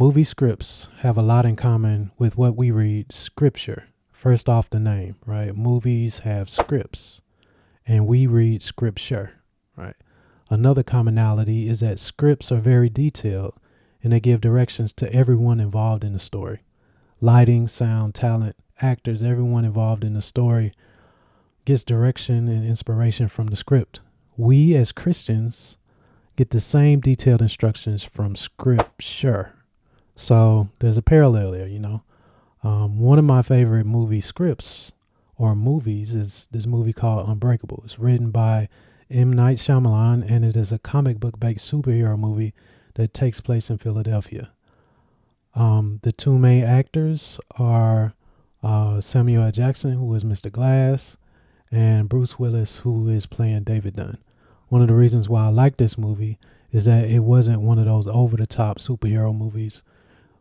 Movie scripts have a lot in common with what we read, scripture. First off, the name, right? Movies have scripts, and we read scripture, right? Another commonality is that scripts are very detailed, and they give directions to everyone involved in the story. Lighting, sound, talent, actors, everyone involved in the story gets direction and inspiration from the script. We as Christians get the same detailed instructions from scripture. So there's a parallel there, One of my favorite movie scripts or movies is this movie called Unbreakable. It's written by M. Night Shyamalan, and it is a comic book-based superhero movie that takes place in Philadelphia. The two main actors are Samuel L. Jackson, who is Mr. Glass, and Bruce Willis, who is playing David Dunn. One of the reasons why I like this movie is that it wasn't one of those over-the-top superhero movies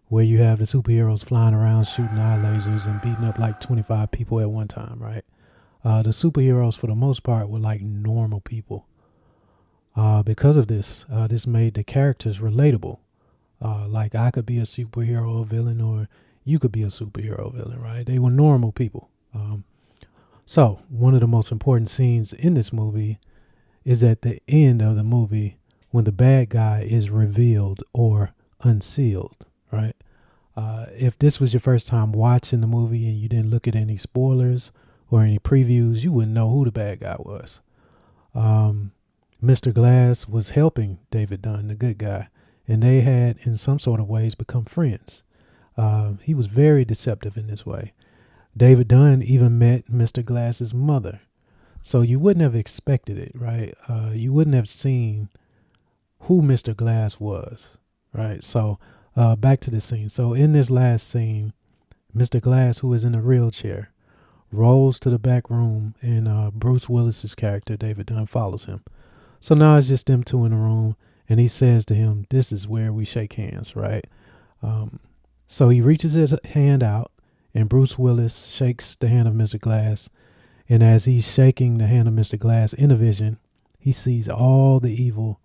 where you have the superheroes flying around shooting eye lasers and beating up like 25 people at one time, right? The superheroes, for the most part, were like normal people. Because of this, this made the characters relatable. Like I could be a superhero villain, or you could be a superhero villain, right? They were normal people. So one of the most important scenes in this movie is at the end of the movie when the bad guy is revealed or unsealed, right? If this was your first time watching the movie and you didn't look at any spoilers or any previews, you wouldn't know who the bad guy was. Mr. Glass was helping David Dunn, the good guy, and they had in some sort of ways become friends. He was very deceptive in this way. David Dunn even met Mr. Glass's mother. So you wouldn't have expected it, right? You wouldn't have seen who Mr. Glass was, right? So back to the scene. So in this last scene, Mr. Glass, who is in a wheelchair, rolls to the back room, and Bruce Willis's character, David Dunn, follows him. So now it's just them two in the room, and he says to him, "This is where we shake hands," right? So he reaches his hand out, and Bruce Willis shakes the hand of Mr. Glass. And as he's shaking the hand of Mr. Glass in a vision, he sees all the evil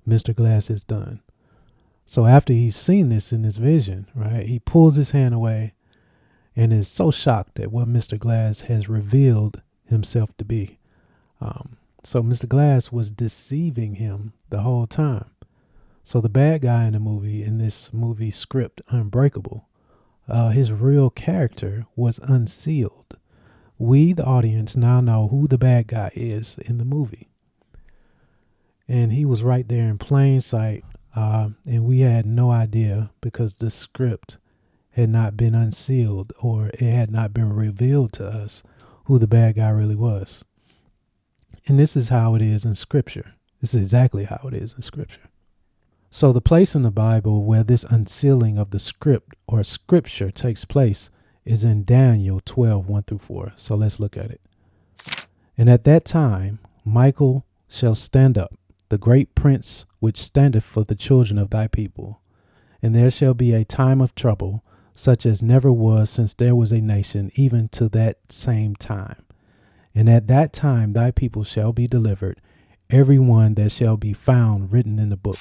Mr. Glass has done. So after he's seen this in his vision, right, he pulls his hand away and is so shocked at what Mr. Glass has revealed himself to be. So Mr. Glass was deceiving him the whole time. So the bad guy in the movie, in this movie script, Unbreakable, his real character was unsealed. We, the audience, now know who the bad guy is in the movie. And he was right there in plain sight, and we had no idea because the script had not been unsealed, or it had not been revealed to us who the bad guy really was. And this is how it is in Scripture. This is exactly how it is in Scripture. So the place in the Bible where this unsealing of the script or Scripture takes place is in Daniel 12, 1-4. So let's look at it. "And at that time Michael shall stand up, the great prince which standeth for the children of thy people. And there shall be a time of trouble, such as never was since there was a nation, even to that same time. And at that time thy people shall be delivered, every one that shall be found written in the book.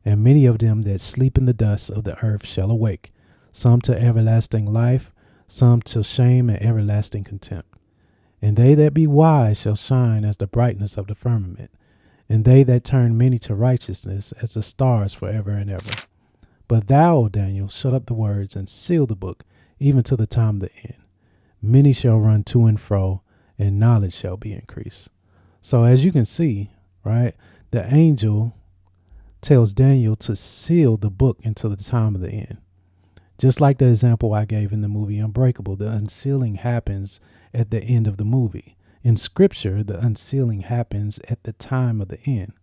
And many of them that sleep in the dust of the earth shall awake, some to everlasting life, some to shame and everlasting contempt. And they that be wise shall shine as the brightness of the firmament, and they that turn many to righteousness as the stars forever and ever. But thou, O Daniel, shut up the words and seal the book, even to the time of the end. Many shall run to and fro, and knowledge shall be increased." So as you can see, right, the angel tells Daniel to seal the book until the time of the end. Just like the example I gave in the movie Unbreakable, the unsealing happens at the end of the movie. In Scripture, the unsealing happens at the time of the end.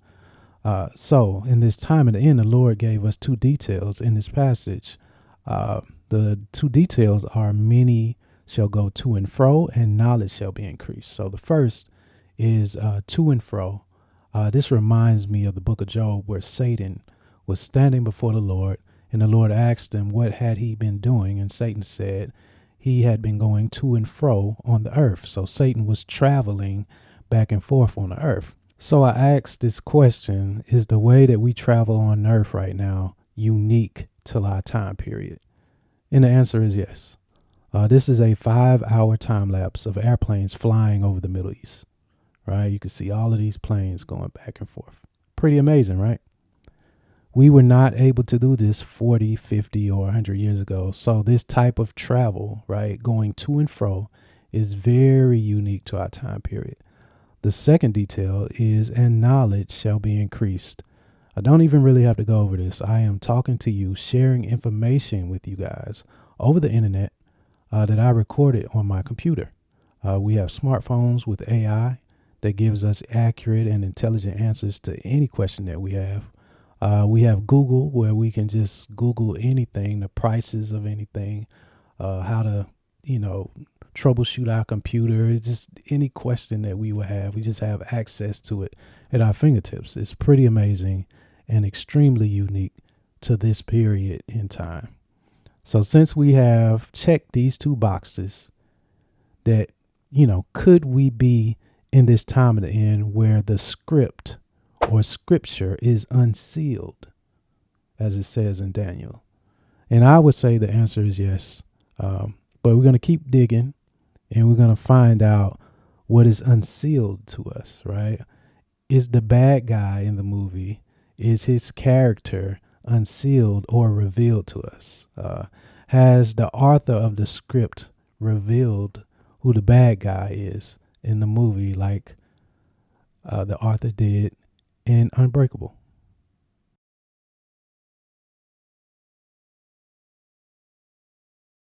So in this time of the end, the Lord gave us two details in this passage. The two details are many shall go to and fro, and knowledge shall be increased. So the first is to and fro. This reminds me of the book of Job, where Satan was standing before the Lord, and the Lord asked him what had he been doing, and Satan said he had been going to and fro on the earth. So Satan was traveling back and forth on the earth. So I asked this question, is the way that we travel on earth right now unique to our time period? And the answer is yes. This is a 5-hour time lapse of airplanes flying over the Middle East, right? You can see all of these planes going back and forth. Pretty amazing, right? We were not able to do this 40, 50, or 100 years ago. So this type of travel, right, going to and fro, is very unique to our time period. The second detail is, and knowledge shall be increased. I don't even really have to go over this. I am talking to you, sharing information with you guys over the internet that I recorded on my computer. We have smartphones with AI that gives us accurate and intelligent answers to any question that we have. We have Google, where we can just Google anything, the prices of anything, how to, troubleshoot our computer, just any question that we would have. We just have access to it at our fingertips. It's pretty amazing and extremely unique to this period in time. So since we have checked these two boxes, that, could we be in this time of the end where the script or scripture is unsealed, as it says in Daniel? And I would say the answer is yes. But we're going to keep digging, and we're going to find out what is unsealed to us, right? Is the bad guy in the movie, is his character unsealed or revealed to us? Has the author of the script revealed who the bad guy is in the movie, like the author did in Unbreakable?